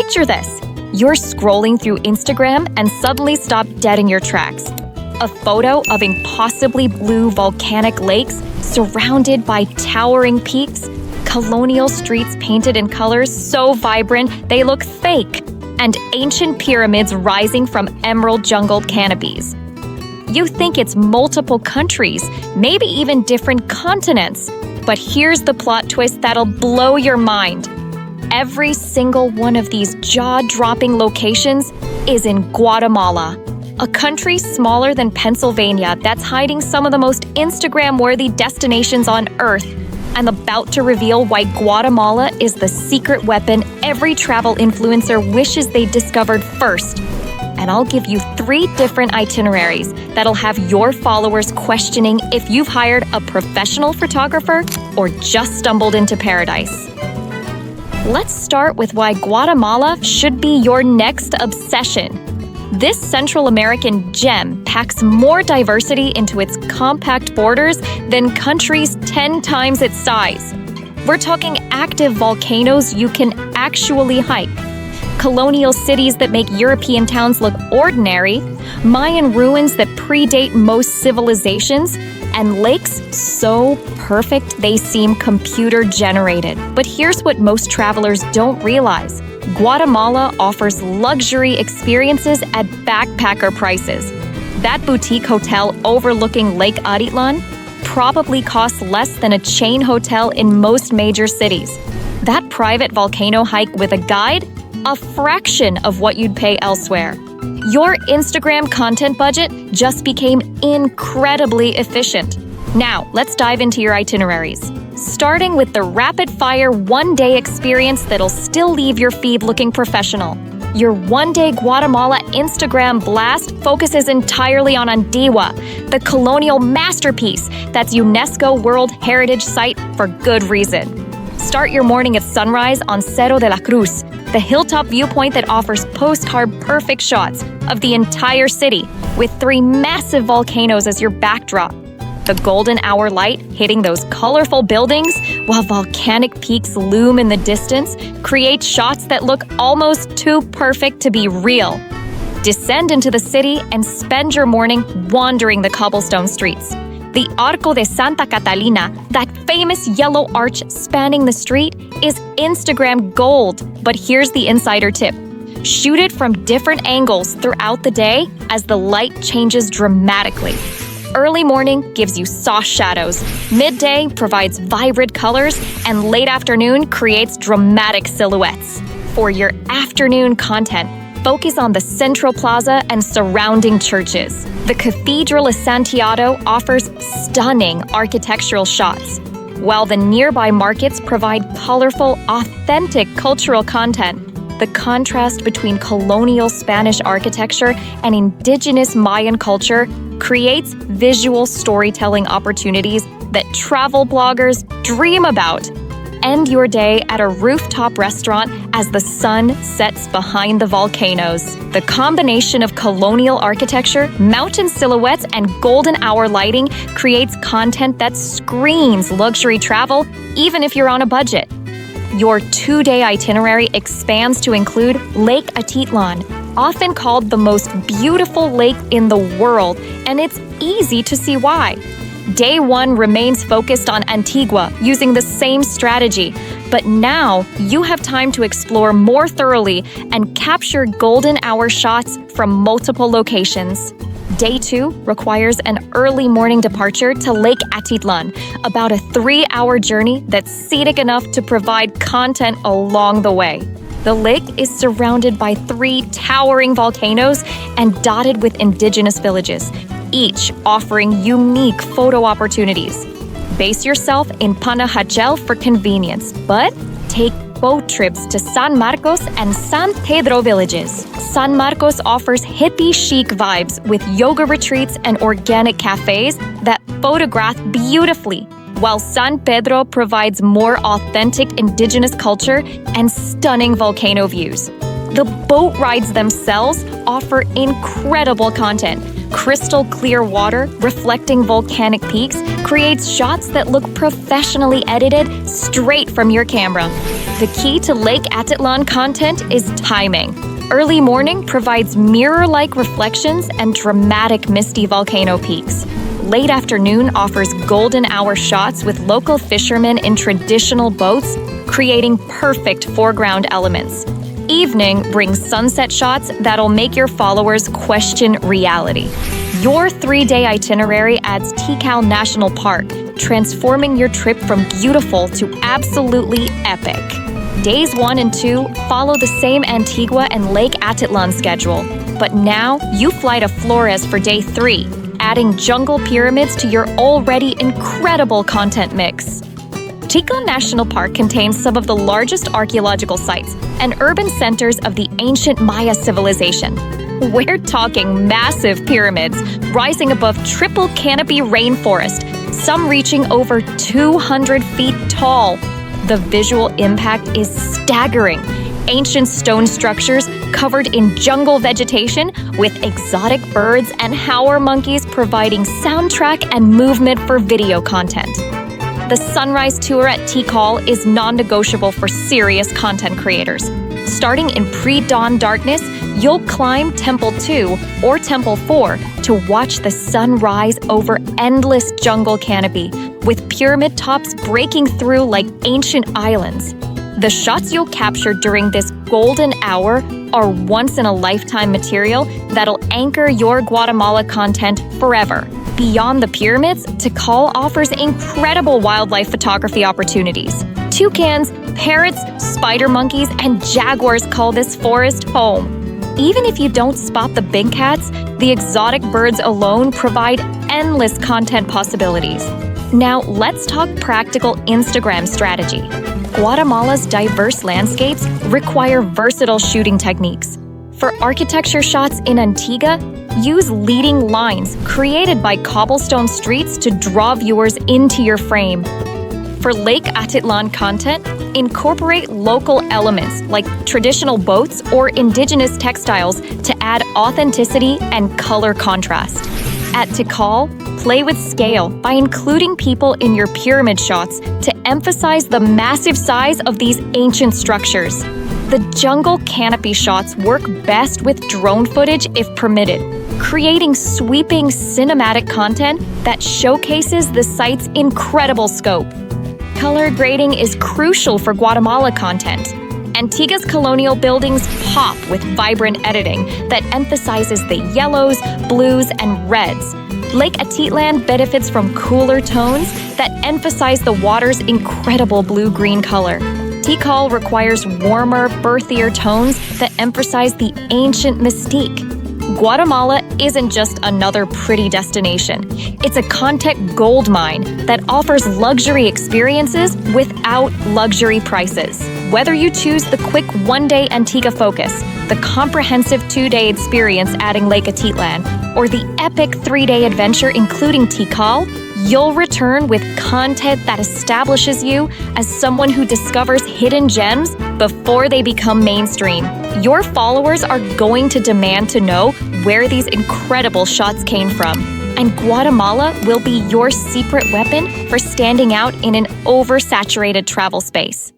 Picture this. You're scrolling through Instagram and suddenly stop dead in your tracks. A photo of impossibly blue volcanic lakes surrounded by towering peaks, colonial streets painted in colors so vibrant they look fake, and ancient pyramids rising from emerald jungle canopies. You think it's multiple countries, maybe even different continents. But here's the plot twist that'll blow your mind. Every single one of these jaw-dropping locations is in Guatemala, a country smaller than Pennsylvania that's hiding some of the most Instagram-worthy destinations on Earth. I'm about to reveal why Guatemala is the secret weapon every travel influencer wishes they discovered first. And I'll give you 3 different itineraries that'll have your followers questioning if you've hired a professional photographer or just stumbled into paradise. Let's start with why Guatemala should be your next obsession. This Central American gem packs more diversity into its compact borders than countries 10 times its size. We're talking active volcanoes you can actually hike, colonial cities that make European towns look ordinary, Mayan ruins that predate most civilizations, and lakes so perfect they seem computer-generated. But here's what most travelers don't realize. Guatemala offers luxury experiences at backpacker prices. That boutique hotel overlooking Lake Atitlan probably costs less than a chain hotel in most major cities. That private volcano hike with a guide? A fraction of what you'd pay elsewhere. Your Instagram content budget just became incredibly efficient. Now, let's dive into your itineraries. Starting with the rapid-fire one-day experience that'll still leave your feed looking professional. Your one-day Guatemala Instagram blast focuses entirely on Antigua, the colonial masterpiece that's UNESCO World Heritage Site for good reason. Start your morning at sunrise on Cerro de la Cruz, the hilltop viewpoint that offers postcard perfect shots of the entire city, with 3 massive volcanoes as your backdrop. The golden hour light hitting those colorful buildings while volcanic peaks loom in the distance creates shots that look almost too perfect to be real. Descend into the city and spend your morning wandering the cobblestone streets. The Arco de Santa Catalina, that famous yellow arch spanning the street, is Instagram gold. But here's the insider tip. Shoot it from different angles throughout the day as the light changes dramatically. Early morning gives you soft shadows, midday provides vibrant colors, and late afternoon creates dramatic silhouettes. For your afternoon content, focus on the Central Plaza and surrounding churches. The Cathedral of Santiago offers stunning architectural shots, while the nearby markets provide colorful, authentic cultural content. The contrast between colonial Spanish architecture and indigenous Mayan culture creates visual storytelling opportunities that travel bloggers dream about. End your day at a rooftop restaurant as the sun sets behind the volcanoes. The combination of colonial architecture, mountain silhouettes, and golden hour lighting creates content that screams luxury travel, even if you're on a budget. Your 2-day itinerary expands to include Lake Atitlan, often called the most beautiful lake in the world, and it's easy to see why. Day 1 remains focused on Antigua, using the same strategy, but now you have time to explore more thoroughly and capture golden hour shots from multiple locations. Day 2 requires an early morning departure to Lake Atitlan, about a 3-hour journey that's scenic enough to provide content along the way. The lake is surrounded by 3 towering volcanoes and dotted with indigenous villages, each offering unique photo opportunities. Base yourself in Panajachel for convenience, but take boat trips to San Marcos and San Pedro villages. San Marcos offers hippie chic vibes with yoga retreats and organic cafes that photograph beautifully, while San Pedro provides more authentic indigenous culture and stunning volcano views. The boat rides themselves offer incredible content, Crystal clear water reflecting volcanic peaks creates shots that look professionally edited straight from your camera. The key to Lake Atitlan content is timing. Early morning provides mirror-like reflections and dramatic misty volcano peaks. Late afternoon offers golden hour shots with local fishermen in traditional boats, creating perfect foreground elements. Evening brings sunset shots that'll make your followers question reality. Your 3-day itinerary adds Tikal National Park, transforming your trip from beautiful to absolutely epic. Days 1 and 2 follow the same Antigua and Lake Atitlan schedule, but now you fly to Flores for day 3, adding jungle pyramids to your already incredible content mix. Tikal National Park contains some of the largest archaeological sites and urban centers of the ancient Maya civilization. We're talking massive pyramids rising above triple canopy rainforest, some reaching over 200 feet tall. The visual impact is staggering. Ancient stone structures covered in jungle vegetation with exotic birds and howler monkeys providing soundtrack and movement for video content. The sunrise tour at Tikal is non-negotiable for serious content creators. Starting in pre-dawn darkness, you'll climb Temple 2 or Temple 4 to watch the sun rise over endless jungle canopy, with pyramid tops breaking through like ancient islands. The shots you'll capture during this golden hour are once-in-a-lifetime material that'll anchor your Guatemala content forever. Beyond the pyramids, Tikal offers incredible wildlife photography opportunities. Toucans, parrots, spider monkeys, and jaguars call this forest home. Even if you don't spot the big cats, the exotic birds alone provide endless content possibilities. Now, let's talk practical Instagram strategy. Guatemala's diverse landscapes require versatile shooting techniques. For architecture shots in Antigua, use leading lines created by cobblestone streets to draw viewers into your frame. For Lake Atitlan content, incorporate local elements like traditional boats or indigenous textiles to add authenticity and color contrast. At Tikal, play with scale by including people in your pyramid shots to emphasize the massive size of these ancient structures. The jungle canopy shots work best with drone footage if permitted, creating sweeping cinematic content that showcases the site's incredible scope. Color grading is crucial for Guatemala content. Antigua's colonial buildings pop with vibrant editing that emphasizes the yellows, blues, and reds. Lake Atitlan benefits from cooler tones that emphasize the water's incredible blue-green color. Tikal requires warmer, birthier tones that emphasize the ancient mystique. Guatemala isn't just another pretty destination. It's a content goldmine that offers luxury experiences without luxury prices. Whether you choose the quick one-day Antigua focus, the comprehensive 2-day experience adding Lake Atitlan, or the epic 3-day adventure including Tikal, you'll return with content that establishes you as someone who discovers hidden gems before they become mainstream. Your followers are going to demand to know where these incredible shots came from, and Guatemala will be your secret weapon for standing out in an oversaturated travel space.